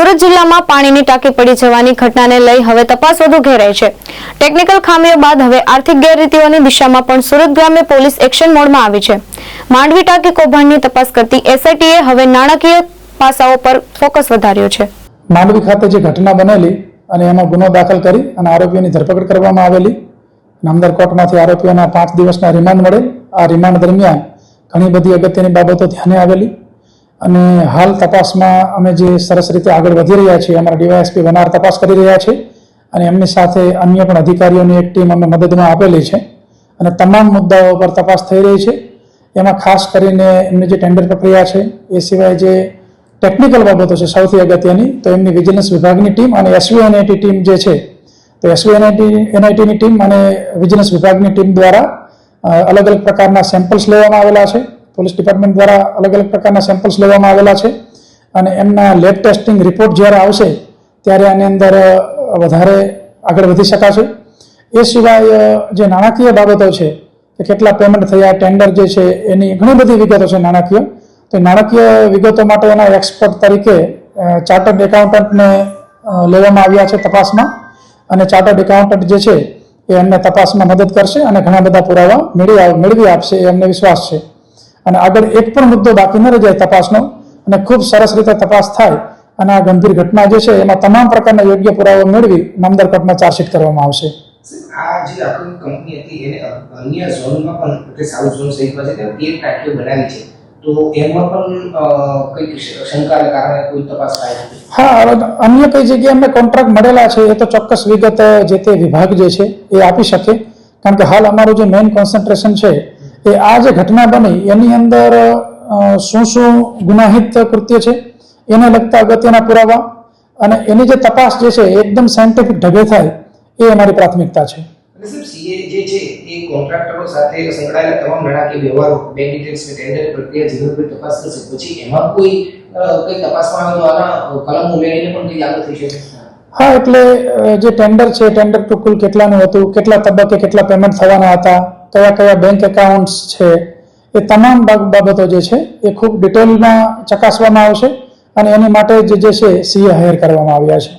સુરત જિલ્લામાં પાણીની ટાંકી પડી જવાની ઘટનાને લઈ હવે તપાસ વધુ ઘેરાઈ છે। ટેકનિકલ ખામીઓ બાદ હવે આર્થિક ગેરરીતિઓની દિશામાં પણ સુરત ગ્રામ્ય પોલીસ એક્શન મોડમાં આવી છે। માંડવી ટાંકી કૌભાંડની તપાસ કરતી એસઆઈટીએ હવે નાણાકીય પાસાઓ પર ફોકસ વધાર્યો છે। માંડવી ખાતે જે ઘટના બનેલી અને એમાં ગુનો દાખલ કરી અને આરોપીઓની ધરપકડ કરવામાં આવેલી। નામદાર કોર્ટમાંથી આરોપીઓના 5 દિવસના રિમાન્ડ મળે। આ રિમાન્ડ દરમિયાન ઘણી બધી અગત્યની બાબતો ધ્યાને આવેલી અને હાલ તપાસમાં અમે જે સરસ રીતે આગળ વધી રહ્યા છીએ। અમારા ડીવાયએસપી વનાર તપાસ કરી રહ્યા છે અને એમની સાથે અન્ય પણ અધિકારીઓની એક ટીમ અમે મદદમાં આપેલી છે અને તમામ મુદ્દાઓ પર તપાસ થઈ રહી છે। એમાં ખાસ કરીને એમની જે ટેન્ડર પ્રક્રિયા છે એ સિવાય જે ટેકનિકલ બાબતો છે સૌથી અગત્યની તો એમની વિજિલન્સ વિભાગની ટીમ અને એસવીએનઆઈટી ટીમ જે છે તો એસવીએનઆઈટીની ટીમ અને વિજિલન્સ વિભાગની ટીમ દ્વારા અલગ અલગ પ્રકારના સેમ્પલ્સ લેવામાં આવેલા છે। પોલીસ ડિપાર્ટમેન્ટ દ્વારા અલગ અલગ પ્રકારના સેમ્પલ્સ લેવામાં આવેલા છે અને એમના લેબ ટેસ્ટિંગ રિપોર્ટ જ્યારે આવશે ત્યારે આની અંદર વધારે આગળ વધી શકાશે। એ સિવાય જે નાણાકીય બાબતો છે કે કેટલા પેમેન્ટ થયા, ટેન્ડર જે છે એની ઘણી બધી વિગતો છે નાણાકીય। તો નાણાકીય વિગતો માટે એના એક્સપર્ટ તરીકે ચાર્ટર્ડ એકાઉન્ટન્ટને લેવામાં આવ્યા છે તપાસમાં અને ચાર્ટર્ડ એકાઉન્ટન્ટ જે છે એ એમને તપાસમાં મદદ કરશે અને ઘણા બધા પુરાવા મેળવી આપશે એ અમને વિશ્વાસ છે અને આગળ એક પણ મુદ્દો બાકી ન રહી જાય તપાસનો અને ખૂબ સરસ રીતે તપાસ થાય અને આ ગંભીર ઘટના જે છે એમાં તમામ પ્રકારના યોગ્ય પુરાવા મેળવી નામદાર કોર્ટમાં ચાર્જશીટ કરવામાં આવશે। આ જે આખી કંપની હતી એને અન્ય ઝોનમાં પણ કે સાઉથ ઝોન સહિત પાસે 13 ટાંકીઓ બનાવી છે તો એમાં પણ કઈ શંકાને કારણે કોઈ તપાસ થાય? હા, અન્ય કઈ જગ્યાએ અમને કોન્ટ્રાક્ટ મળેલા છે એ તો ચોક્કસ વિગત જે તે વિભાગ જે છે એ આપી શકે કારણ કે હાલ અમારું જે મેઇન કોન્સન્ટ્રેશન છે એ આ જે ઘટના બની એની અંદર શું ગુનાહિત કૃત્ય છે એને લગતા અગત્યના પુરાવા અને એની જે તપાસ જે છે એકદમ સાયન્ટિફિક ઢબે થાય એ અમારી પ્રાથમિકતા છે। સાહેબ, સીએ જે છે એ કોન્ટ્રાક્ટરો સાથે સંકળાયેલા તમામ નાણાકીય વ્યવહારો, બેંક ડિટેલ્સ ને ટેન્ડર પ્રક્રિયા જીવનભર તપાસ કરશે પછી એમાં કોઈ તપાસમાં આવે તો આના કલમ ઉમેરીને પણ કઈ આગળ થઈ શકે? હા, એટલે જે ટેન્ડર છે ટેન્ડર તો કુલ કેટલાનું હતું, કેટલા તબક્કે કેટલા પેમેન્ટ થવાના હતા, કયા કયા બેંક એકાઉન્ટ્સ છે એ તમામ બાબતો જે છે એ ખૂબ ડિટેલમાં ચકાસવામાં આવશે અને એની માટે જે છે સીએ હાયર કરવામાં આવ્યા છે।